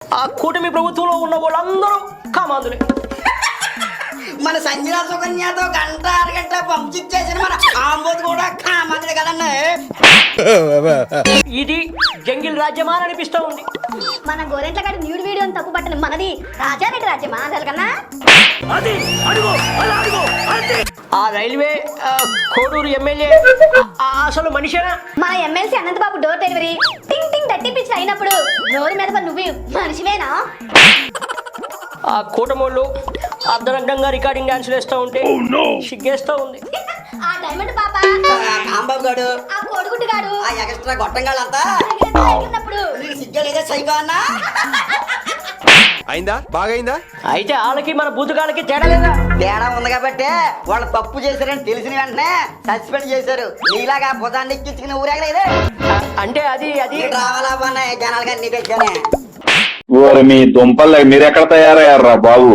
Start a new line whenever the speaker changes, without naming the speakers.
ఆ కూటమి ప్రభుత్వంలో ఉన్న వాళ్ళందరూ కామాంధులే.
మన సంజన సుకన్యతో గంట అరగంట పంపించేసిన మన ఆంబోతు కూడా కామంది కదన్నా.
ఇది జంగిల్ రాజ్యమా అని అనిపిస్తూ ఉంది.
మన గోరెంట్ల కాడి న్యూడ్ వీడియోని తప్పు పట్టను మనది రాజారెడ్డి రాజ్యమా కన్నా.
ఆ రైల్వే కోడూరు ఎమ్మెల్యే అసలు మనిషేనా?
మన ఎమ్మెల్సీ అనంతబాబు డోర్ డెలివరీ టింగ్ టింగ్ తట్టి పిచ్చి అయినప్పుడు నోరు మీద నువ్వు మనిషివేనా?
ఆ కూటమోళ్ళు అర్ధనగ్నంగా రికార్డింగ్ డాన్సులు వేస్తూ ఉంటే సిగ్గేస్తూ ఉంది.
ఆ డైమండ్ పాప,
కాంబాబు గాడు,
ఆ కోడిగుడ్డు గాడు,
ఆ ఎక్స్ట్రా గొట్టంగాళ్ళంతా
ఉన్నప్పుడు
నీకు సిగ్గలేదే సైకో అన్నా.
అయిందా? బాగైందా?
అయితే వాళ్ళకి మన బూతుగాళ్ళకి తేడా లేదా?
తేడా ఉంది కాబట్టి వాళ్ళు తప్పు చేశారని తెలిసిన వెంటనే సస్పెండ్ చేశారు. నీలాగా బుధాన్ని ఎక్కించుకుని ఊరేగలేదే.
అంటే అది
రావాలా జనాలు కానీ నీకు
ఓరి మీ దుంపలు మీరెక్కడ తయారయ్యారా బాబు?